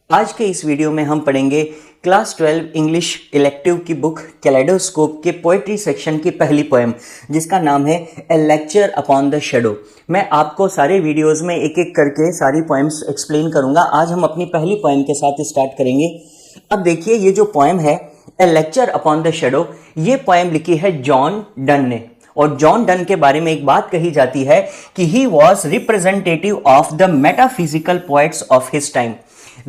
आज के इस वीडियो में हम पढ़ेंगे क्लास 12 इंग्लिश इलेक्टिव की बुक कैलेडोस्कोप के पोएट्री सेक्शन की पहली पोएम, जिसका नाम है ए लेक्चर अपॉन द शैडो। मैं आपको सारे वीडियोस में एक एक करके सारी पोएम्स एक्सप्लेन करूंगा। आज हम अपनी पहली पोएम के साथ स्टार्ट करेंगे। अब देखिए, ये जो पोएम है ए लेक्चर अपॉन द शैडो, ये पोएम लिखी है जॉन डन ने। और जॉन डन के बारे में एक बात कही जाती है कि he was representative of the metaphysical poets of his time.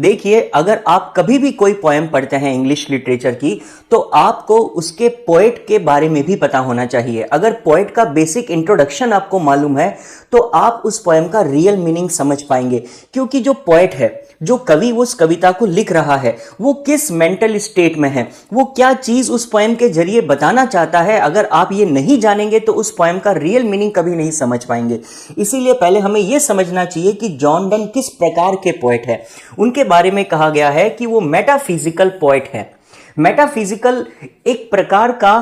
देखिए, अगर आप कभी भी कोई पोएम पढ़ते हैं इंग्लिश लिटरेचर की, तो आपको उसके पोएट के बारे में भी पता होना चाहिए। अगर पोएट का बेसिक इंट्रोडक्शन आपको मालूम है तो आप उस पोएम का रियल मीनिंग समझ पाएंगे, क्योंकि जो पोएट है, जो कवि उस कविता को लिख रहा है, वो किस मेंटल स्टेट में है, वो क्या चीज उस पोएम के जरिए बताना चाहता है, अगर आप ये नहीं जानेंगे तो उस पोएम का रियल मीनिंग कभी नहीं समझ पाएंगे। इसीलिए पहले हमें यह समझना चाहिए कि जॉन डन किस प्रकार के पोएट है। उनके बारे में कहा गया है कि वो मेटाफिजिकल पोएट है। मेटाफिजिकल एक प्रकार का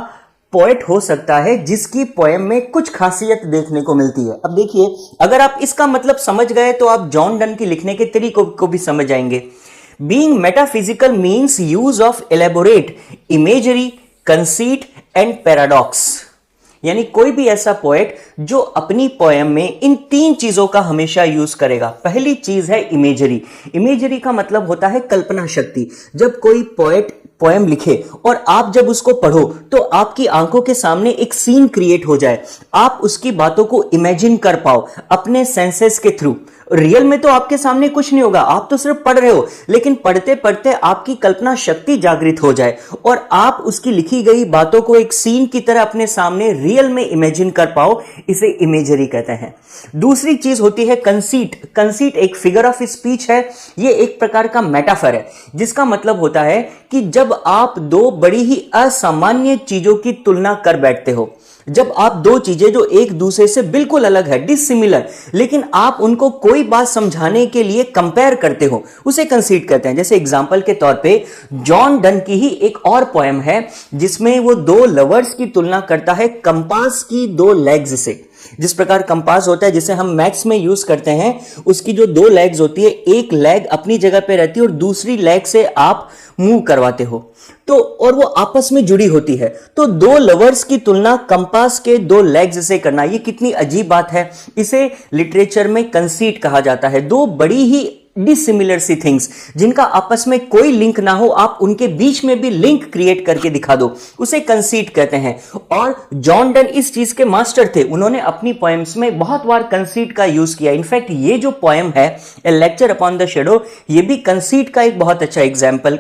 पोएट हो सकता है जिसकी पोएम में कुछ खासियत देखने को मिलती है। अब देखिए, अगर आप इसका मतलब समझ गए तो आप जॉन डन की लिखने के तरीकों को भी समझ जाएंगे। Being metaphysical means use of elaborate imagery, conceit and paradox. यानी कोई भी ऐसा पोएट जो अपनी पोएम में इन तीन चीजों का हमेशा यूज करेगा। पहली चीज है इमेजरी। इमेजरी का मतलब होता है कल्पना शक्ति। जब कोई पोएट पोएम लिखे और आप जब उसको पढ़ो तो आपकी आंखों के सामने एक सीन क्रिएट हो जाए, आप उसकी बातों को इमेजिन कर पाओ अपने सेंसेस के थ्रू। रियल में तो आपके सामने कुछ नहीं होगा, आप तो सिर्फ पढ़ रहे हो, लेकिन पढ़ते पढ़ते आपकी कल्पना शक्ति जागृत हो जाए और आप उसकी लिखी गई बातों को एक सीन की तरह अपने सामने रियल में इमेजिन कर पाओ, इसे इमेजरी कहते हैं। दूसरी चीज होती है कंसीट। कंसीट एक फिगर ऑफ स्पीच है। यह एक प्रकार का मेटाफर है, जिसका मतलब होता है कि जब आप दो बड़ी ही असामान्य चीजों की तुलना कर बैठते हो, जब आप दो चीजें जो एक दूसरे से बिल्कुल अलग है, डिसिमिलर, लेकिन आप उनको कोई बात समझाने के लिए कंपेयर करते हो, उसे कंसीट कहते हैं। जैसे एग्जांपल के तौर पे जॉन डन की ही एक और पोएम है जिसमें वो दो लवर्स की तुलना करता है कंपास की दो लेग्स से। जिस प्रकार कंपास होता है जिसे हम मैथ्स में यूज करते हैं, उसकी जो दो लेग्स होती है, एक लेग अपनी जगह पे रहती है और दूसरी लेग से आप मूव करवाते हो, तो और वो आपस में जुड़ी होती है। तो दो लवर्स की तुलना कंपास के दो लेग्स से करना, ये कितनी अजीब बात है। इसे लिटरेचर में कंसीट कहा जाता है। दो बड़ी ही डिसिमिलर सी थिंग्स जिनका आपस में कोई लिंक ना हो, आप उनके बीच में भी लिंक क्रिएट करके दिखा दो, उसे कंसीट कहते हैं। और जॉन डन इस चीज के मास्टर थे। उन्होंने अपनी पोएम्स में बहुत बार कंसीट का यूज किया। इनफैक्ट ये जो पोएम है ए लेक्चर अपॉन द शैडो, ये भी कंसीट का एक बहुत अच्छा एग्जाम्पल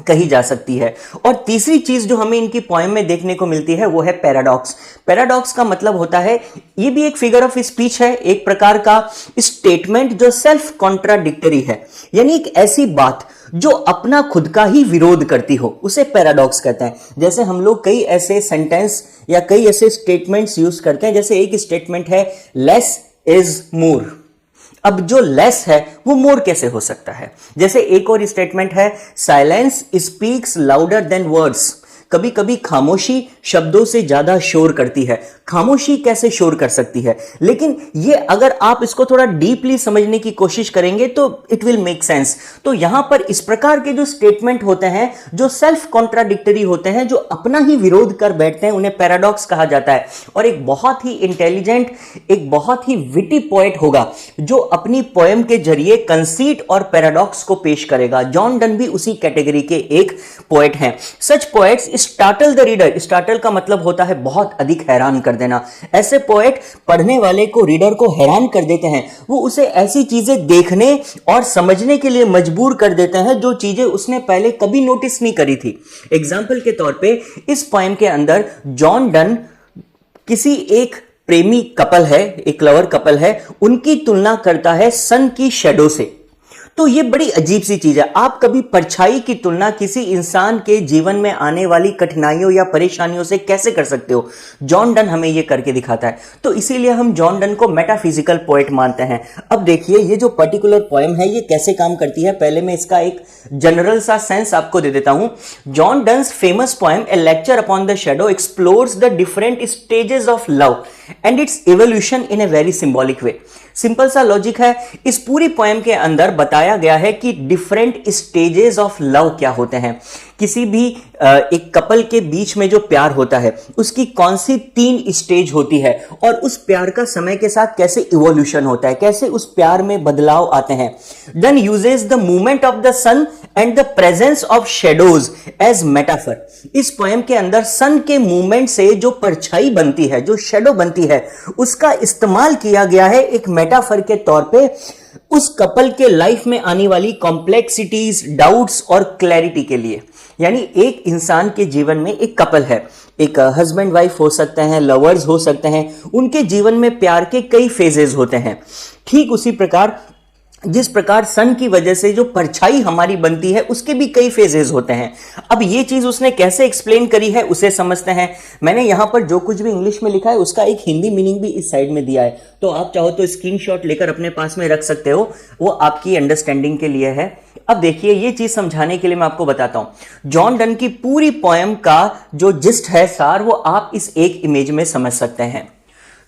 कही जा सकती है। और तीसरी चीज जो हमें इनकी पोएम में देखने को मिलती है वो है पैराडॉक्स। पैराडॉक्स का मतलब होता है, ये भी एक फिगर ऑफ स्पीच है, एक प्रकार का स्टेटमेंट जो सेल्फ कॉन्ट्राडिक्टरी है। यानी एक ऐसी बात जो अपना खुद का ही विरोध करती हो, उसे पैराडॉक्स कहते हैं। जैसे हम लोग कई ऐसे सेंटेंस या कई ऐसे स्टेटमेंट्स यूज करते हैं। जैसे एक स्टेटमेंट है लेस इज मोर। अब जो लेस है वो मोर कैसे हो सकता है। जैसे एक और स्टेटमेंट है silence speaks louder than words. कभी कभी खामोशी शब्दों से ज्यादा शोर करती है। खामोशी कैसे शोर कर सकती है, लेकिन ये अगर आप इसको थोड़ा डीपली समझने की कोशिश करेंगे तो इट विल मेक सेंस। तो यहां पर इस प्रकार के जो स्टेटमेंट होते हैं जो सेल्फ कॉन्ट्राडिक्टरी होते हैं, जो अपना ही विरोध कर बैठते हैं, उन्हें पैराडॉक्स कहा जाता है। और एक बहुत ही इंटेलिजेंट, एक बहुत ही विटी पोएट होगा जो अपनी पोएम के जरिए कंसीट और पैराडॉक्स को पेश करेगा। जॉन डन भी उसी कैटेगरी के एक पोएट हैं। Such poets startle the reader. Startle का मतलब होता है बहुत अधिक हैरान कर देना। ऐसे पोएट पढ़ने वाले को, रीडर को हैरान कर देते हैं। वो उसे ऐसी चीजें देखने और समझने के लिए मजबूर कर देते हैं जो चीजें उसने पहले कभी नोटिस नहीं करी थी। एग्जाम्पल के तौर पे इस पोएम के अंदर जॉन डन किसी एक प्रेमी कपल है, एक लवर कपल है, उनकी तुलना करता है सन की शैडो से। तो ये बड़ी अजीब सी चीज है। आप कभी परछाई की तुलना किसी इंसान के जीवन में आने वाली कठिनाइयों या परेशानियों से कैसे कर सकते हो? जॉन डन हमें ये करके दिखाता है। तो इसीलिए हम जॉन डन को मेटाफिजिकल पोएट मानते हैं। अब देखिए, ये जो पर्टिकुलर पोएम है ये कैसे काम करती है, पहले मैं इसका एक जनरल सा सेंस आपको दे देता हूं। John Donne's famous poem a lecture upon the shadow explores the different stages of love and its evolution in a very symbolic way. Simple सा लॉजिक है। इस पूरी पोएम के अंदर बताया गया है कि डिफरेंट स्टेजेस ऑफ लव क्या होते हैं। किसी भी एक कपल के बीच में जो प्यार होता है उसकी कौन सी 3 स्टेज होती है और उस प्यार का समय के साथ कैसे इवोल्यूशन होता है, कैसे उस प्यार में बदलाव आते हैं। Donne uses the movement of the sun and the presence of shadows as metaphor. इस पोएम के अंदर सन के मूवमेंट से जो परछाई बनती है, जो शेडो बनती है, उसका इस्तेमाल किया गया है एक मेटाफर के तौर पे उस कपल के लाइफ में आने वाली कॉम्प्लेक्सिटीज, डाउट्स और क्लैरिटी के लिए। यानी एक इंसान के जीवन में एक कपल है, एक हस्बैंड वाइफ हो सकते हैं, लवर्स हो सकते हैं, उनके जीवन में प्यार के कई फेजेस होते हैं। ठीक उसी प्रकार जिस प्रकार सन की वजह से जो परछाई हमारी बनती है उसके भी कई फेजेस होते हैं। अब ये चीज उसने कैसे एक्सप्लेन करी है उसे समझते हैं। मैंने यहां पर जो कुछ भी इंग्लिश में लिखा है उसका एक हिंदी मीनिंग भी इस साइड में दिया है, तो आप चाहो तो स्क्रीनशॉट लेकर अपने पास में रख सकते हो, वो आपकी अंडरस्टैंडिंग के लिए है। अब देखिए, ये चीज समझाने के लिए मैं आपको बताता हूं। जॉन डन की पूरी पोएम का जो जिस्ट है, सार, वो आप इस एक इमेज में समझ सकते हैं।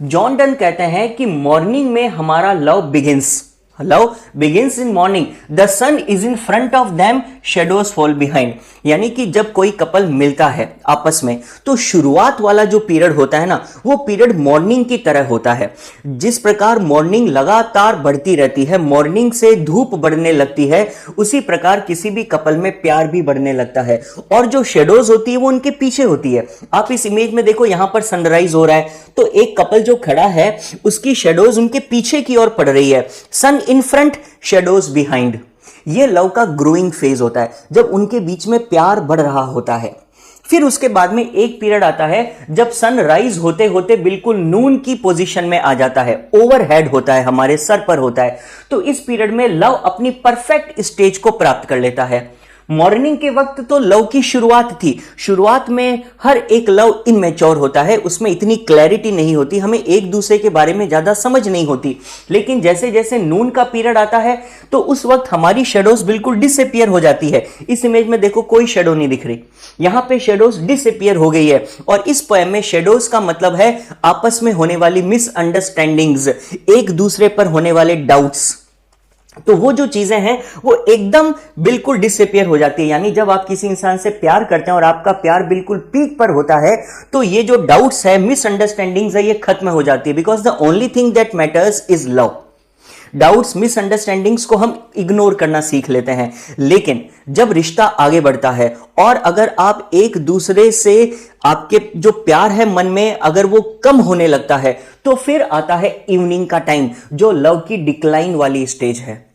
जॉन डन कहते हैं कि मॉर्निंग में हमारा love begins, love begins in morning, the sun is in front of them, shadows fall behind. यानी कि जब कोई कपल मिलता है आपस में तो शुरुआत वाला जो पीरियड होता है ना, वो पीरियड मॉर्निंग की तरह होता है। जिस प्रकार मॉर्निंग लगातार बढ़ती रहती है, मॉर्निंग से धूप बढ़ने लगती है, उसी प्रकार किसी भी कपल में प्यार भी बढ़ने लगता है। और जो शेडोज होती है वो उनके पीछे होती है। आप इस इमेज में देखो, यहां पर सनराइज हो रहा है तो एक कपल जो खड़ा है उसकी शेडोज उनके पीछे की ओर पड़ रही है। सन इन फ्रंट, शेडोज बिहाइंड। ये लव का ग्रोइंग फेज होता है, जब उनके बीच में प्यार बढ़ रहा होता है। फिर उसके बाद में एक पीरियड आता है जब सन राइज होते होते बिल्कुल नून की पोजीशन में आ जाता है, ओवरहेड होता है, हमारे सर पर होता है। तो इस पीरियड में लव अपनी परफेक्ट स्टेज को प्राप्त कर लेता है। मॉर्निंग के वक्त तो लव की शुरुआत थी। शुरुआत में हर एक लव इनमेच्योर होता है, उसमें इतनी क्लैरिटी नहीं होती, हमें एक दूसरे के बारे में ज्यादा समझ नहीं होती। लेकिन जैसे जैसे नून का पीरियड आता है तो उस वक्त हमारी शेडोज बिल्कुल डिसअपियर हो जाती है। इस इमेज में देखो, कोई शेडो नहीं दिख रही, यहां पे शेडोज डिसअपियर हो गई है। और इस पोएम में शेडोज का मतलब है आपस में होने वाली मिसअंडरस्टैंडिंग्स, एक दूसरे पर होने वाले डाउट्स। तो वो जो चीजें हैं वो एकदम बिल्कुल डिसअपियर हो जाती है। यानी जब आप किसी इंसान से प्यार करते हैं और आपका प्यार बिल्कुल पीक पर होता है तो ये जो डाउट्स है, मिसअंडरस्टैंडिंग्स है, ये खत्म हो जाती है। Because the only thing that matters is love. Doubts, misunderstandings को हम इग्नोर करना सीख लेते हैं। लेकिन जब रिश्ता आगे बढ़ता है और अगर आप एक दूसरे से, आपके जो प्यार है मन में, अगर वो कम होने लगता है तो फिर आता है इवनिंग का टाइम, जो लव की डिक्लाइन वाली स्टेज है।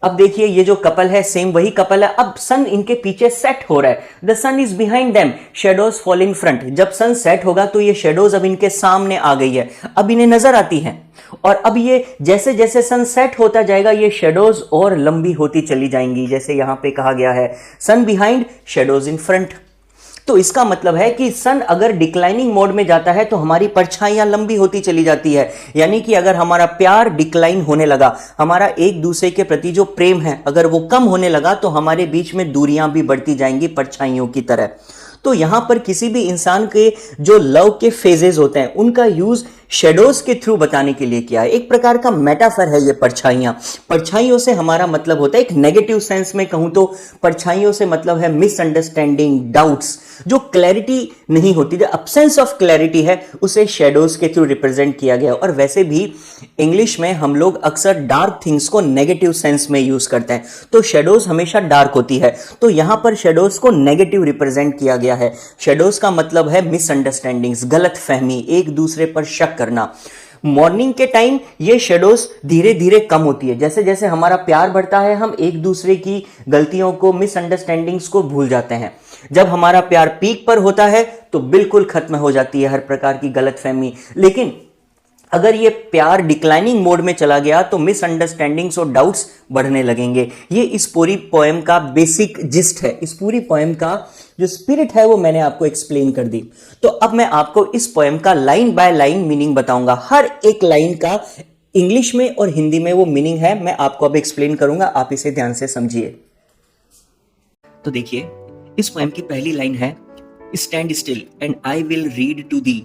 अब देखिए, ये जो कपल है सेम वही कपल है। अब सन इनके पीछे सेट हो रहा है, the sun is behind them, shadows fall in front. जब सन सेट होगा तो ये शेडोज अब इनके सामने आ गई है, अब इन्हें नजर आती हैं। और अब ये जैसे जैसे सन सेट होता जाएगा ये शेडोज और लंबी होती चली जाएंगी। जैसे यहां पे कहा गया है, सन बिहाइंड, शेडोज इन फ्रंट। तो इसका मतलब है कि सन अगर डिक्लाइनिंग मोड में जाता है तो हमारी परछाइयां लंबी होती चली जाती है। यानी कि अगर हमारा प्यार डिक्लाइन होने लगा, हमारा एक दूसरे के प्रति जो प्रेम है अगर वो कम होने लगा तो हमारे बीच में दूरियां भी बढ़ती जाएंगी परछाइयों की तरह। तो यहां पर किसी भी इंसान के जो लव के फेजेस होते हैं उनका यूज शेडोज के थ्रू बताने के लिए किया है। एक प्रकार का मेटाफर है ये परछाइयां। परछाइयों से हमारा मतलब होता है, एक नेगेटिव सेंस में कहूं तो परछाइयों से मतलब है मिसअंडरस्टैंडिंग, डाउट्स, जो क्लैरिटी नहीं होती, जो अब्सेंस ऑफ क्लैरिटी है, उसे शेडोज के थ्रू रिप्रेजेंट किया गया। और वैसे भी इंग्लिश में हम लोग अक्सर डार्क थिंग्स को नेगेटिव सेंस में यूज करते हैं, तो शेडोज हमेशा डार्क होती है। तो यहां पर शेडोज को नेगेटिव रिप्रेजेंट किया गया है। शेडोज का मतलब है मिसअंडरस्टैंडिंग्स, गलत फहमी, एक दूसरे पर शक करना। मॉर्निंग के टाइम ये शेडोज धीरे धीरे कम होती है। जैसे जैसे हमारा प्यार बढ़ता है हम एक दूसरे की गलतियों को, मिसअंडरस्टैंडिंग्स को भूल जाते हैं। जब हमारा प्यार पीक पर होता है तो बिल्कुल खत्म हो जाती है हर प्रकार की गलतफहमी। लेकिन अगर ये प्यार डिक्लाइनिंग मोड में चला गया तो मिसअंडरस्टैंडिंग्स और डाउट्स बढ़ने लगेंगे। ये इस पूरी पोएम का बेसिक जिस्ट है। इस पूरी पोएम का जो स्पिरिट है वो मैंने आपको एक्सप्लेन कर दी। तो अब मैं आपको इस पोएम का लाइन बाय लाइन मीनिंग बताऊंगा। हर एक लाइन का इंग्लिश में और हिंदी में वो मीनिंग है, मैं आपको अब एक्सप्लेन करूंगा, आप इसे ध्यान से समझिए। तो देखिए, इस पोएम की पहली लाइन है, stand still and I will read to thee.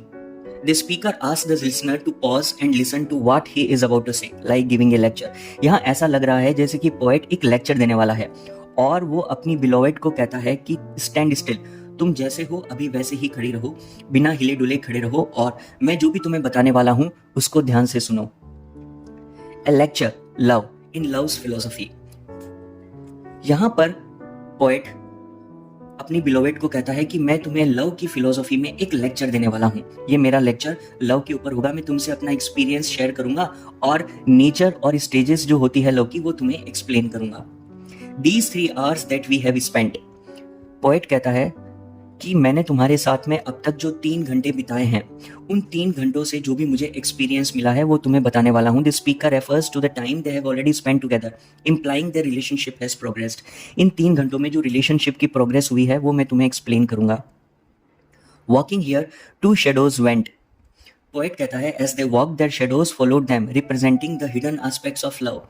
The speaker asks the listener to pause and listen to what he is about to say, like giving a lecture. यहाँ ऐसा लग रहा है जैसे कि पोएट एक लेक्चर देने वाला है और वो अपनी बिलोवेड को कहता है कि स्टैंड स्टिल, तुम जैसे हो अभी वैसे ही खड़ी रहो, बिना हिले डुले खड़े रहो और मैं जो भी तुम्हें बताने वाला हूँ उसको ध्यान से सुनो. A lecture, love, in love's philosophy. यहाँ पर पोएट अपनी बिलोवेड को कहता है कि मैं तुम्हें लव की फिलोसॉफी में एक लेक्चर देने वाला हूँ. ये मेरा लेक्चर लव के ऊपर होगा. मैं तुमसे अपना एक्सपीरियंस शेयर करूंगा और नेचर और स्टेजेस जो होती है लव की वो तुम्हें एक्सप्लेन करूंगा. These 3 hours that we have spent. Poet कहता है कि मैंने तुम्हारे साथ में अब तक जो 3 घंटे बिताए हैं उन 3 घंटों से जो भी मुझे एक्सपीरियंस मिला है वो तुम्हें बताने वाला हूँ. The speaker refers to the time they have already spent together implying the relationship has progressed. इन 3 घंटों में जो रिलेशनशिप की प्रोग्रेस हुई है वो मैं तुम्हें एक्सप्लेन करूंगा. Walking here 2 shadows went. Poet कहता है as they walked their shadows followed them representing the hidden aspects of love.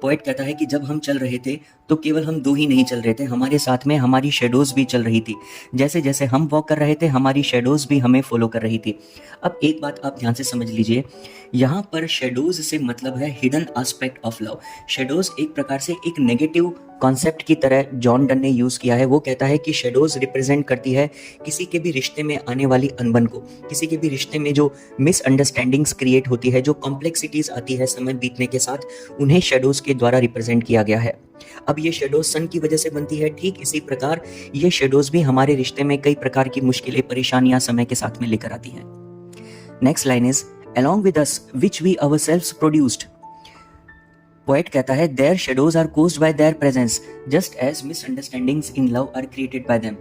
Poet कहता है कि जब हम चल रहे थे तो केवल हम 2 ही नहीं चल रहे थे, हमारे साथ में हमारी शेडोज भी चल रही थी. जैसे जैसे हम वॉक कर रहे थे हमारी शेडोज भी हमें फॉलो कर रही थी. अब एक बात आप ध्यान से समझ लीजिए, यहाँ पर शेडोज से मतलब है hidden aspect of love. Shadows एक प्रकार से एक नेगेटिव कॉन्सेप्ट की तरह जॉन डन ने यूज किया है. वो कहता है कि शेडोज रिप्रेजेंट करती है किसी के भी रिश्ते में आने वाली अनबन को, किसी के भी रिश्ते में जो मिसअंडरस्टैंडिंग्स क्रिएट होती है, जो कॉम्प्लेक्सिटीज आती है समय बीतने के साथ, उन्हें शेडोज के द्वारा रिप्रेजेंट किया गया है. अब ये शेडोज सन की वजह से बनती है, ठीक इसी प्रकार ये शेडोज भी हमारे रिश्ते में कई प्रकार की मुश्किलें परेशानियां समय के साथ में लेकर आती हैं. Next line is along with us which we ourselves produced. Poet कहता है their shadows are caused by their presence just as misunderstandings in love are created by them.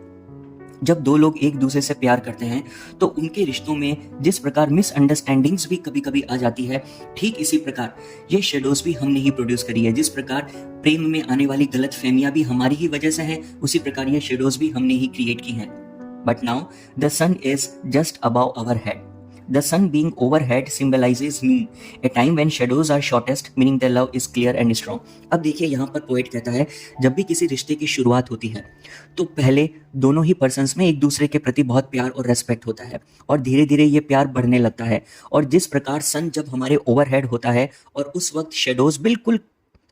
जब 2 लोग एक दूसरे से प्यार करते हैं तो उनके रिश्तों में जिस प्रकार मिसअंडरस्टैंडिंग्स भी कभी कभी आ जाती है, ठीक इसी प्रकार ये शेडोज भी हमने ही प्रोड्यूस करी है. जिस प्रकार प्रेम में आने वाली गलत फहमियां भी हमारी ही वजह से हैं, उसी प्रकार ये शेडोज भी हमने ही क्रिएट की हैं. But now the sun is just above our head. The sun being overhead symbolizes noon, a time when shadows are shortest, meaning the love is clear and strong. अब देखिए यहाँ पर पोएट कहता है जब भी किसी रिश्ते की शुरुआत होती है तो पहले दोनों ही पर्सन्स में एक दूसरे के प्रति बहुत प्यार और रेस्पेक्ट होता है और धीरे धीरे ये प्यार बढ़ने लगता है. और जिस प्रकार सन जब हमारे ओवरहेड होता है और उस वक्त शेडोज बिल्कुल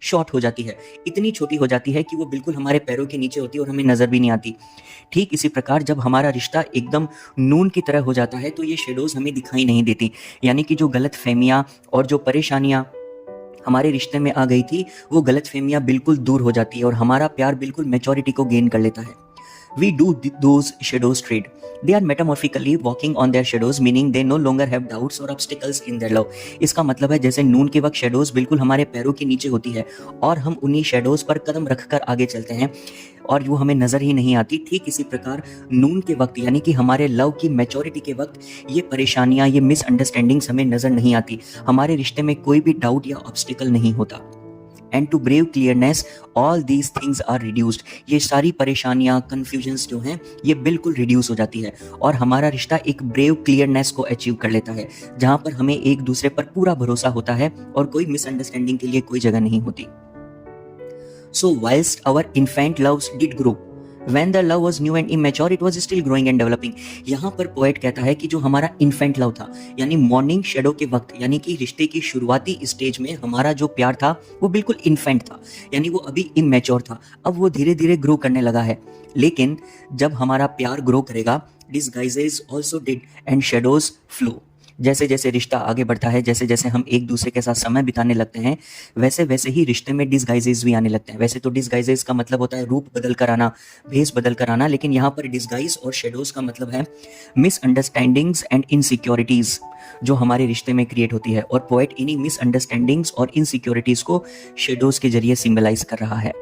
शॉर्ट हो जाती है, इतनी छोटी हो जाती है कि वो बिल्कुल हमारे पैरों के नीचे होती है और हमें नजर भी नहीं आती. ठीक इसी प्रकार जब हमारा रिश्ता एकदम नून की तरह हो जाता है तो ये शेडोज हमें दिखाई नहीं देती, यानी कि जो गलत फहमियाँ और जो परेशानियाँ हमारे रिश्ते में आ गई थी वो गलत फहमियाँ बिल्कुल दूर हो जाती है और हमारा प्यार बिल्कुल मैच्योरिटी को गेन कर लेता है. We do those shadows trade. They are metamorphically walking on their shadows, meaning they no longer have doubts or obstacles in their love. इसका मतलब है जैसे नून के वक्त शेडोज बिल्कुल हमारे पैरों के नीचे होती है और हम उन्हीं शेडोज पर कदम रखकर आगे चलते हैं और वो हमें नजर ही नहीं आती, ठीक इसी प्रकार नून के वक्त यानी कि हमारे लव की मैच्योरिटी के वक्त ये परेशानियां, ये मिसअंडरस्टैंडिंग्स हमें नजर नहीं आती, हमारे रिश्ते में कोई भी डाउट या ऑब्स्टिकल नहीं होता. And to brave clearness all these things are reduced. ये सारी परेशानियां, कन्फ्यूजन्स जो हैं ये बिल्कुल रिड्यूस हो जाती है और हमारा रिश्ता एक ब्रेव क्लियरनेस को अचीव कर लेता है जहां पर हमें एक दूसरे पर पूरा भरोसा होता है और कोई मिसअंडरस्टैंडिंग के लिए कोई जगह नहीं होती. सो whilst our infant loves did grow, when the love was new and immature, it was still growing and developing. यहाँ पर पोएट कहता है कि जो हमारा इन्फेंट लव था यानी मॉर्निंग शेडो के वक्त, यानी कि रिश्ते की शुरुआती स्टेज में हमारा जो प्यार था वो बिल्कुल इन्फेंट था, यानी वो अभी इमेच्योर था. अब वो धीरे धीरे ग्रो करने लगा है, लेकिन जब हमारा प्यार ग्रो करेगा disguises also did and shadows flow. जैसे जैसे रिश्ता आगे बढ़ता है, जैसे जैसे हम एक दूसरे के साथ समय बिताने लगते हैं, वैसे वैसे ही रिश्ते में डिसगाइजेस भी आने लगते हैं. वैसे तो डिसगाइजेस का मतलब होता है रूप बदल कर आना, भेस बदल कर आना, लेकिन यहाँ पर डिसगाइज और शेडोज का मतलब है मिसअंडरस्टैंडिंग्स एंड इनसिक्योरिटीज जो हमारे रिश्ते में क्रिएट होती है. और पोएट इन्हीं मिसअंडरस्टैंडिंग्स और इनसिक्योरिटीज को शेडोज के जरिए सिंबलाइज कर रहा है.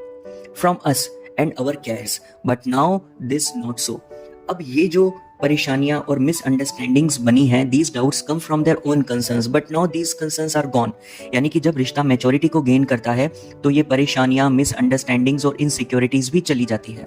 From us and our cares but now this not so. अब ये जो परेशानियां और मिसअंडरस्टैंडिंग्स बनी हैं, these doubts come from their own concerns but now these concerns are gone. यानी कि जब रिश्ता मैच्योरिटी को गेन करता है तो ये परेशानियां, मिसअंडरस्टैंडिंग्स और इनसिक्योरिटीज भी चली जाती है.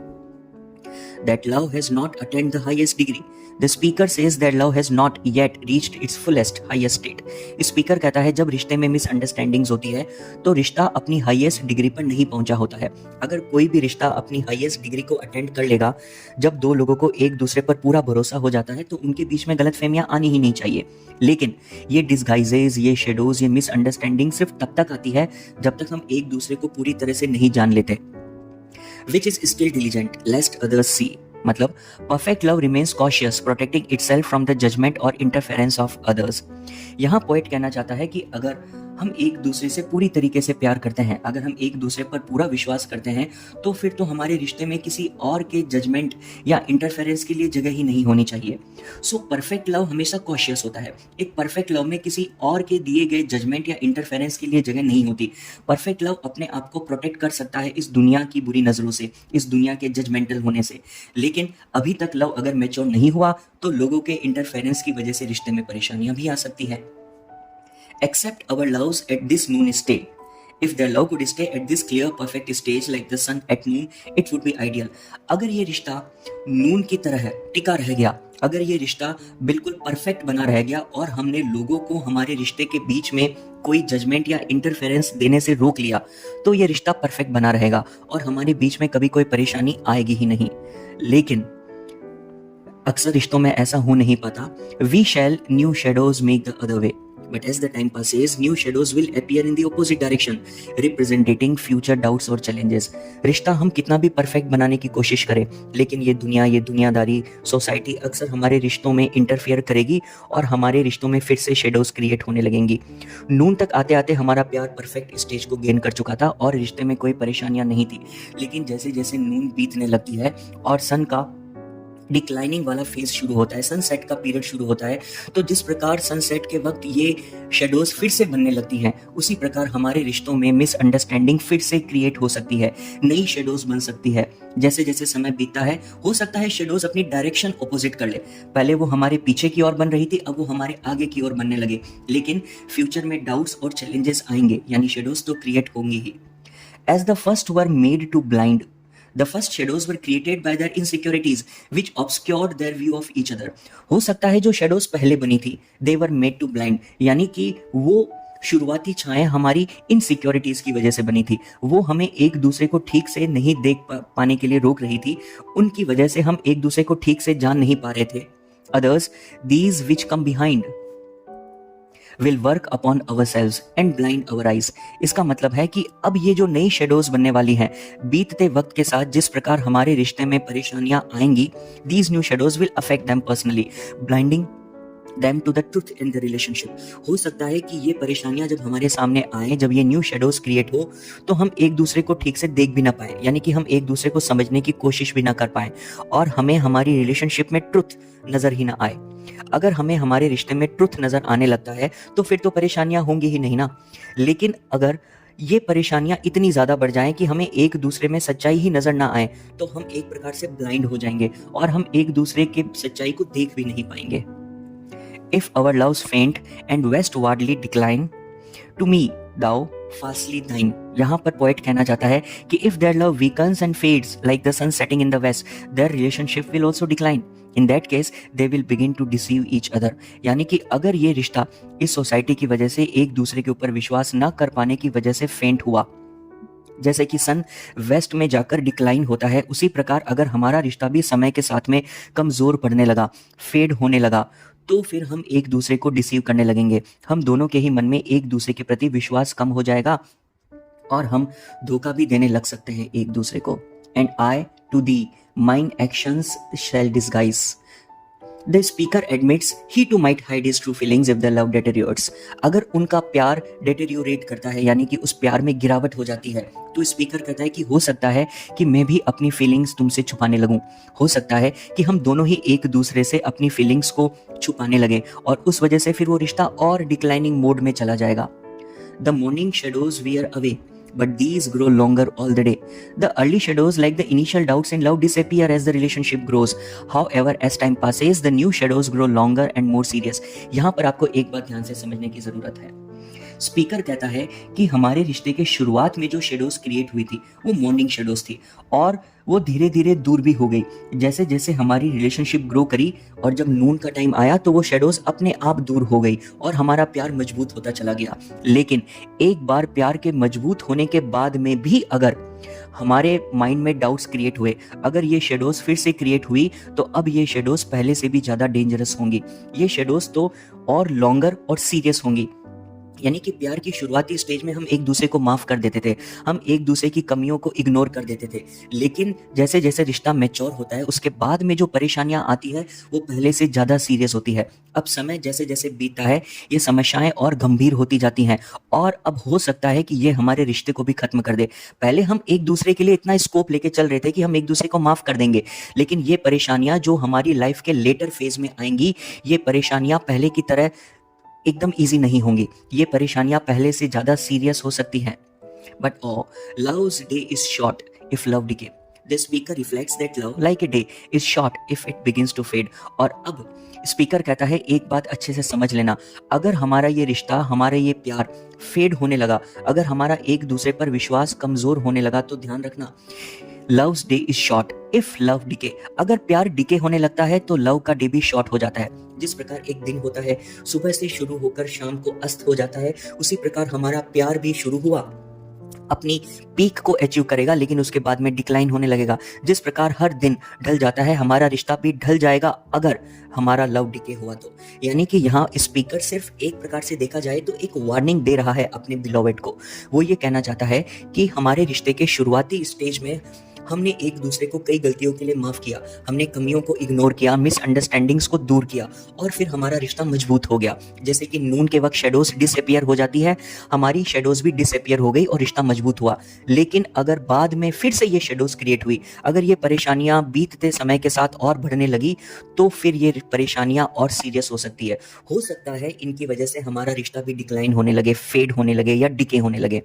that love has not attained the highest degree. The speaker says that love has not yet reached its fullest highest state. Speaker कहता है जब रिश्ते में मिसअंडरस्टैंडिंग्स होती है तो रिश्ता अपनी हाईएस्ट डिग्री पर नहीं पहुंचा होता है। अगर कोई भी रिश्ता अपनी हाईएस्ट डिग्री को अटेंड कर लेगा, जब दो लोगों को एक दूसरे पर पूरा भरोसा हो जाता है, तो उनके बीच में गलतफहमियां आनी ही नहीं चाहिए। लेकिन ये डिस्गाइजेज, ये शेडोज, ये मिसअंडरस्टैंडिंग सिर्फ तब तक आती है जब तक हम एक दूसरे को पूरी तरह से नहीं जान लेते। Which is still diligent lest others see. मतलब perfect love remains cautious protecting itself from the judgment और इंटरफेरेंस ऑफ अदर्स। यहाँ पोएट कहना चाहता है कि अगर हम एक दूसरे से पूरी तरीके से प्यार करते हैं, अगर हम एक दूसरे पर पूरा विश्वास करते हैं, तो फिर तो हमारे रिश्ते में किसी और के जजमेंट या इंटरफेरेंस के लिए जगह ही नहीं होनी चाहिए। सो परफेक्ट लव हमेशा कॉशियस होता है। एक परफेक्ट लव में किसी और के दिए गए जजमेंट या इंटरफेरेंस के लिए जगह नहीं होती। परफेक्ट लव अपने आप को प्रोटेक्ट कर सकता है इस दुनिया की बुरी नजरों से, इस दुनिया के जजमेंटल होने से। लेकिन अभी तक लव अगर मैच्योर नहीं हुआ तो लोगों के इंटरफेरेंस की वजह से रिश्ते में परेशानियां भी आ सकती है। Accept our loves at this noon state. If their love could stay at this clear perfect stage like the sun at noon, it would be ideal. अगर ये रिश्ता नून की तरह है, टिका रह गया, अगर ये रिश्ता बिल्कुल परफेक्ट बना रह गया और हमने लोगों को हमारे रिश्ते के बीच में कोई जजमेंट या इंटरफेरेंस देने से रोक लिया, तो ये रिश्ता परफेक्ट बना रहेगा और हमारे बीच में कभी कोई परेशानी आएगी ही नहीं। लेकिन अक्सर रिश्तों में ऐसा हो नहीं पाता। We shall new shadows make the other way. But as the time passes, new shadows will appear in the opposite direction, representing future doubts और challenges. रिश्ता हम कितना भी परफेक्ट बनाने की कोशिश करें, लेकिन ये दुनिया, ये दुनियादारी, सोसाइटी अक्सर हमारे रिश्तों में इंटरफियर करेगी और हमारे रिश्तों में फिर से शेडोज क्रिएट होने लगेंगी। नून तक आते आते हमारा प्यार परफेक्ट स्टेज को गेन कर चुका था और रिश्ते में कोई परेशानियां नहीं थी। लेकिन जैसे जैसे नून बीतने लगती है और सन का डिक्लाइनिंग वाला फेज शुरू होता है, सनसेट का पीरियड शुरू होता है, तो जिस प्रकार सनसेट के वक्त ये शेडोज फिर से बनने लगती हैं, उसी प्रकार हमारे रिश्तों में मिसअंडरस्टैंडिंग फिर से क्रिएट हो सकती है, नई शेडोज बन सकती है। जैसे जैसे समय बीतता है, हो सकता है शेडोज अपनी डायरेक्शन ऑपोजिट कर ले। पहले वो हमारे पीछे की ओर बन रही थी, अब वो हमारे आगे की ओर बनने लगे। लेकिन फ्यूचर में डाउट्स और चैलेंजेस आएंगे, यानी शेडोज तो क्रिएट होंगी ही। As the first were made to blind, The first shadows were created by their insecurities, which obscured their view of each other. हो सकता है जो शेडोज पहले बनी थी, they were made to blind, यानी कि वो शुरुआती छाएं हमारी इनसिक्योरिटीज की वजह से बनी थी। वो हमें एक दूसरे को ठीक से नहीं देख पाने के लिए रोक रही थी। उनकी वजह से हम एक दूसरे को ठीक से जान नहीं पा रहे थे। Others, these which come behind, will work upon ourselves and blind our eyes. इसका मतलब है कि अब ये जो नई शेडोज बनने वाली हैं, बीतते वक्त के साथ जिस प्रकार हमारे रिश्ते में परेशानियां आएंगी, these new shadows will affect them personally, blinding them to the truth in the relationship. हो सकता है कि ये परेशानियां जब हमारे सामने आए, जब ये न्यू शेडोज क्रिएट हो, तो हम एक दूसरे को ठीक से देख भी ना पाए, यानी कि हम एक दूसरे को समझने की कोशिश भी ना कर पाए और हमें हमारी रिलेशनशिप में ट्रुथ नजर ही ना आए। अगर हमें हमारे रिश्ते में ट्रुथ नजर आने लगता है तो फिर तो परेशानियां होंगी ही नहीं ना। लेकिन अगर ये परेशानियां इतनी ज्यादा बढ़ जाएं कि हमें एक दूसरे में सच्चाई ही नजर ना आए, तो हम एक प्रकार से ब्लाइंड हो जाएंगे और हम एक दूसरे के सच्चाई को देख भी नहीं पाएंगे। If our loves faint and westwardly decline, to me thou fastly thine. यहाँ पर पोएट कहना चाहता है कि if their love weakens and fades like the sun setting in the west, their relationship will also decline. In that case, they will begin to deceive each other. यानी कि अगर ये रिश्ता इस सोसाइटी की वजह से एक दूसरे के ऊपर विश्वास न कर पाने की वजह से फेंट हुआ, जैसे कि सन वेस्ट में जाकर डिक्लाइन होता है, उसी प्रकार अगर हमारा रिश्ता भी समय के साथ में कमजोर पड़ने लगा, फेड होने लगा, तो फिर हम एक दूसरे को डिसीव करने लगेंगे। हम दोनों के ही मन में एक दूसरे के प्रति विश्वास कम हो जाएगा और हम धोखा भी देने लग सकते हैं एक दूसरे को। And I to thee mine actions shall disguise. The speaker admits he too might hide his true feelings if the love deteriorates. अगर उनका प्यार deteriorate करता है, यानी कि उस प्यार में गिरावट हो जाती है, तो स्पीकर कहता है कि हो सकता है कि मैं भी अपनी फीलिंग्स तुमसे छुपाने लगूं। हो सकता है कि हम दोनों ही एक दूसरे से अपनी फीलिंग्स को छुपाने लगे और उस वजह से फिर वो रिश्ता और डिक्लाइनिंग मोड में चला जाएगा। The morning shadows wear away, but these grow longer all the day. The early shadows, like the initial doubts in love, disappear as the relationship grows. However, as time passes, the new shadows grow longer and more serious. यहाँ पर आपको एक बात ध्यान से समझने की जरूरत है। स्पीकर कहता है कि हमारे रिश्ते के शुरुआत में जो शेडोज क्रिएट हुई थी वो मॉर्निंग शेडोज थी और वो धीरे धीरे दूर भी हो गई जैसे जैसे हमारी रिलेशनशिप ग्रो करी और जब नून का टाइम आया तो वो शेडोज अपने आप दूर हो गई और हमारा प्यार मजबूत होता चला गया। लेकिन एक बार प्यार के मजबूत होने के बाद में भी अगर हमारे माइंड में डाउट्स क्रिएट हुए, अगर ये शेडोज फिर से क्रिएट हुई तो अब ये शेडोज पहले से भी ज़्यादा डेंजरस होंगी। ये शेडोज तो और लॉन्गर और सीरियस होंगी। यानी कि प्यार की शुरुआती स्टेज में हम एक दूसरे को माफ कर देते थे, हम एक दूसरे की कमियों को इग्नोर कर देते थे, लेकिन जैसे जैसे रिश्ता मैच्योर होता है उसके बाद में जो परेशानियां आती है वो पहले से ज़्यादा सीरियस होती है। अब समय जैसे जैसे बीतता है ये समस्याएं और गंभीर होती जाती हैं और अब हो सकता है कि ये हमारे रिश्ते को भी खत्म कर दे। पहले हम एक दूसरे के लिए इतना स्कोप लेके चल रहे थे कि हम एक दूसरे को माफ कर देंगे, लेकिन ये परेशानियां जो हमारी लाइफ के लेटर फेज में आएंगी, ये परेशानियां पहले की तरह एकदम इजी नहीं होंगी। ये परेशानियां पहले से ज्यादा सीरियस हो सकती हैं। But love's day is short if love decay. The speaker reflects that love like a day is short if it begins to fade. और अब स्पीकर कहता है एक बात अच्छे से समझ लेना, अगर हमारा ये रिश्ता, हमारा ये प्यार फेड होने लगा, अगर हमारा एक दूसरे पर विश्वास कमजोर होने लगा तो ध्यान रखना, loves day is short if love decay. अगर प्यार डिके होने लगता है तो लव का डे भी शॉर्ट हो जाता है। जिस प्रकार एक दिन होता है सुबह से शुरू होकर शाम को अस्त हो जाता है, उसी प्रकार हमारा प्यार भी शुरू हुआ, अपनी पीक को अचीव करेगा, लेकिन उसके बाद में डिक्लाइन होने लगेगा। जिस प्रकार हर दिन ढल जाता है हमारा रिश्ता भी ढल जाएगा अगर हमारा लव डिके हुआ तो। यानी कि यहाँ स्पीकर सिर्फ एक प्रकार से देखा जाए तो एक वार्निंग दे रहा है अपने बिलोवेड को। वो ये कहना चाहता है कि हमारे रिश्ते के शुरुआती स्टेज में हमने एक दूसरे को कई गलतियों के लिए माफ किया, हमने कमियों को इग्नोर किया, मिसअंडरस्टैंडिंग्स को दूर किया और फिर हमारा रिश्ता मजबूत हो गया। जैसे कि नून के वक्त शेडोज डिसअपियर हो जाती है, हमारी शेडोज भी डिसअपियर हो गई और रिश्ता मजबूत हुआ। लेकिन अगर बाद में फिर से ये शेडोज क्रिएट हुई, अगर ये परेशानियां बीतते समय के साथ और बढ़ने लगी तो फिर ये परेशानियां और सीरियस हो सकती है। हो सकता है इनकी वजह से हमारा रिश्ता भी डिक्लाइन होने लगे, फेड होने लगे या डिके होने लगे।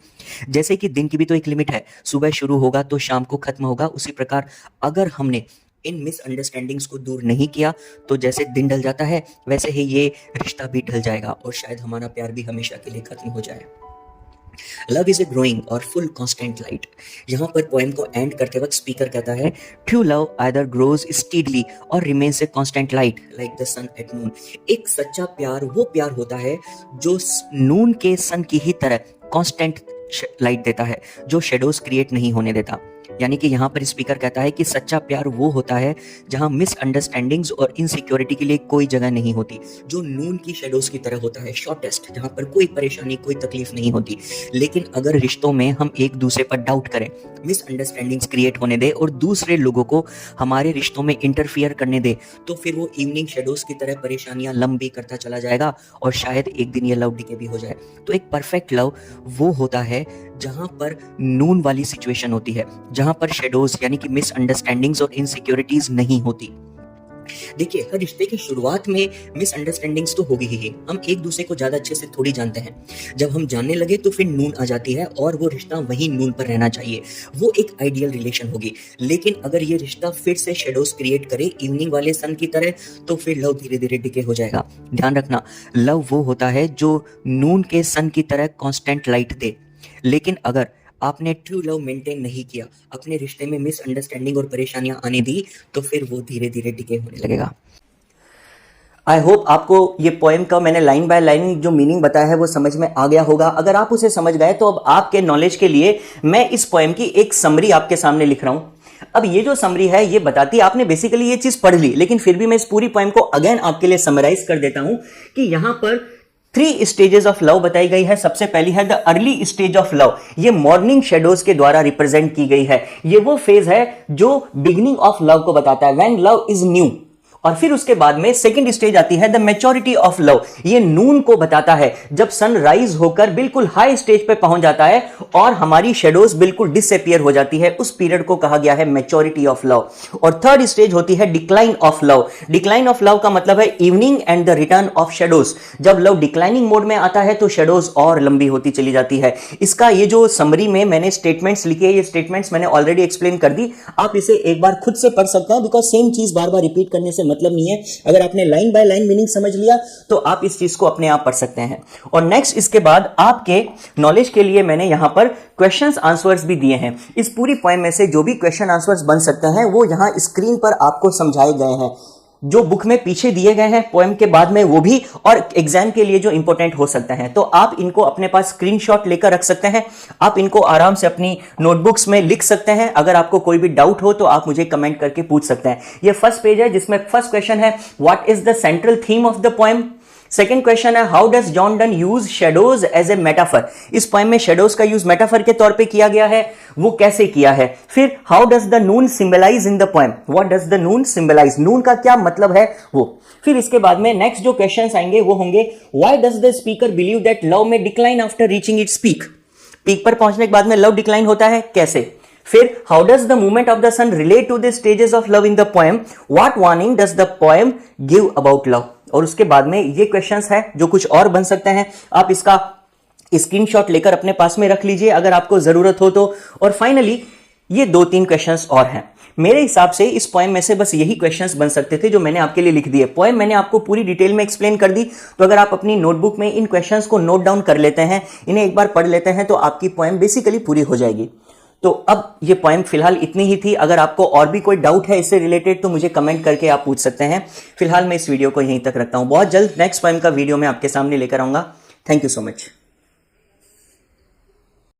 जैसे कि दिन की भी तो एक लिमिट है, सुबह शुरू होगा तो शाम को खत्म होगा, उसी प्रकार अगर हमने इन मिसअंडरस्टैंडिंग्स को दूर नहीं किया तो जैसे दिन ढल जाता है वैसे ही ये रिश्ता भी ढल जाएगा और शायद हमारा प्यार भी हमेशा के लिए खत्म हो जाए। लव इज ए ग्रोइंग और फुल कॉन्स्टेंट लाइट। यहाँ पर पोएम को एंड करते वक्त स्पीकर कहता है true love either grows steadily और remains a constant light like the sun at noon. एक सच्चा प्यार वो प्यार होता है जो नून के सन की ही तरह कॉन्स्टेंट लाइट देता है, जो शेडोज क्रिएट नहीं होने देता। यानी कि यहाँ पर स्पीकर कहता है कि सच्चा प्यार वो होता है जहाँ मिसअंडरस्टैंडिंग्स और इनसिक्योरिटी के लिए कोई जगह नहीं होती, जो नून की शेडोज की तरह होता है, शॉर्टेस्ट, जहाँ पर कोई परेशानी कोई तकलीफ नहीं होती। लेकिन अगर रिश्तों में हम एक दूसरे पर डाउट करें, मिसअंडरस्टैंडिंग्स क्रिएट होने दे और दूसरे लोगों को हमारे रिश्तों में इंटरफियर करने दे तो फिर वो इवनिंग शेडोज की तरह परेशानियां लंबी करता चला जाएगा और शायद एक दिन ये लव डिके भी हो जाए। तो एक परफेक्ट लव वो होता है जहां पर नून वाली सिचुएशन होती है, जहां पर शेडोज यानी कि मिसअंडरस्टैंडिंग्स और इनसिक्योरिटीज नहीं होती। देखिए, हर रिश्ते की शुरुआत में मिसअंडरस्टैंडिंग्स तो होगी ही, हम एक दूसरे को ज्यादा अच्छे से थोड़ी जानते हैं। जब हम जानने लगे तो फिर नून आ जाती है और वो रिश्ता वही नून पर रहना चाहिए, वो एक आइडियल रिलेशन होगी। लेकिन अगर ये रिश्ता फिर से शेडोज क्रिएट करे इवनिंग वाले सन की तरह तो फिर लव धीरे धीरे डिके हो जाएगा। ध्यान रखना, लव वो होता है जो नून के सन की तरह कॉन्स्टेंट लाइट दे। लेकिन अगर आपने ट्रू लव मेंटेन नहीं किया, अपने रिश्ते में मिसअंडरस्टैंडिंग और परेशानियां आने दी तो फिर वो धीरे धीरे डिके होने लगेगा। आई होप आपको ये पोएम का मैंने लाइन बाय लाइन जो मीनिंग बताया है वो समझ में आ गया होगा। अगर आप उसे समझ गए तो अब आपके नॉलेज के लिए मैं इस पोएम की एक समरी आपके सामने लिख रहा हूं। अब ये जो समरी है ये बताती है, आपने बेसिकली ये चीज पढ़ ली, लेकिन फिर भी मैं इस पूरी पोएम को अगेन आपके लिए समराइज कर देता हूं कि यहां पर 3 स्टेजेस ऑफ लव बताई गई है। सबसे पहली है the early stage of love, ये मॉर्निंग शेडोज के द्वारा रिप्रेजेंट की गई है। ये वो फेज है जो बिगिनिंग ऑफ लव को बताता है, व्हेन लव इज न्यू। और फिर उसके बाद में सेकंड स्टेज आती है द मैच्योरिटी ऑफ लव, ये नून को बताता है जब सन राइज होकर बिल्कुल हाई स्टेज पे पहुंच जाता है और हमारी शेडोज बिल्कुल डिसअपियर हो जाती है, उस पीरियड को कहा गया है मैच्योरिटी ऑफ लव। और थर्ड स्टेज होती है decline of love. Decline of love का मतलब है evening and the return of shadows. जब लव डिक्लाइनिंग मोड में आता है तो शेडोज और लंबी होती चली जाती है। इसका ये जो समरी में मैंने स्टेटमेंट्स लिखे हैं, ये स्टेटमेंट्स मैंने ऑलरेडी एक्सप्लेन कर दी, आप इसे एक बार खुद से पढ़ सकते हैं, बिकॉज सेम चीज बार बार रिपीट करने से मतलब नहीं है। अगर आपने लाइन बाय लाइन मीनिंग समझ लिया तो आप इस चीज को अपने आप पढ़ सकते हैं। और नेक्स्ट इसके बाद आपके नॉलेज के लिए मैंने यहां पर क्वेश्चंस आंसर्स भी दिए हैं। इस पूरी पोएम में से जो भी क्वेश्चन आंसर्स बन सकते हैं वो यहां स्क्रीन पर आपको समझाए गए हैं, जो बुक में पीछे दिए गए हैं पोएम के बाद में वो भी, और एग्जाम के लिए जो इंपॉर्टेंट हो सकते हैं। तो आप इनको अपने पास स्क्रीनशॉट लेकर रख सकते हैं, आप इनको आराम से अपनी नोटबुक्स में लिख सकते हैं। अगर आपको कोई भी डाउट हो तो आप मुझे कमेंट करके पूछ सकते हैं। ये फर्स्ट पेज है जिसमें फर्स्ट क्वेश्चन है what is the central theme of the poem. Second question है how does John Donne use shadows as a metaphor. इस पोएम में शेडोज का यूज मेटाफर के तौर पे किया गया है, वो कैसे किया है। फिर how does the noon symbolize in the poem, what does the noon symbolize, noon का क्या मतलब है वो। फिर इसके बाद में नेक्स्ट जो क्वेश्चंस आएंगे वो होंगे why does the speaker believe that love में decline after reaching its peak, peak पर पहुंचने के बाद में लव डिक्लाइन होता है कैसे। फिर how does the movement of the sun relate to the stages of love in the poem, what warning does the poem give about love. और उसके बाद में ये क्वेश्चंस है जो कुछ और बन सकते हैं, आप इसका स्क्रीनशॉट लेकर अपने पास में रख लीजिए अगर आपको जरूरत हो तो। और फाइनली ये 2-3 क्वेश्चंस और हैं। मेरे हिसाब से इस पोएम में से बस यही क्वेश्चंस बन सकते थे जो मैंने आपके लिए लिख दिए। पोएम मैंने आपको पूरी डिटेल में एक्सप्लेन कर दी, तो अगर आप अपनी नोटबुक में इन क्वेश्चंस को नोट डाउन कर लेते हैं, इन्हें एक बार पढ़ लेते हैं, तो आपकी पोएम बेसिकली पूरी हो जाएगी। तो अब ये पोएम फिलहाल इतनी ही थी। अगर आपको और भी कोई डाउट है इससे रिलेटेड तो मुझे कमेंट करके आप पूछ सकते हैं। फिलहाल मैं इस वीडियो को यहीं तक रखता हूं, बहुत जल्द नेक्स्ट पोएम का वीडियो मैं आपके सामने लेकर आऊंगा। Thank you so much.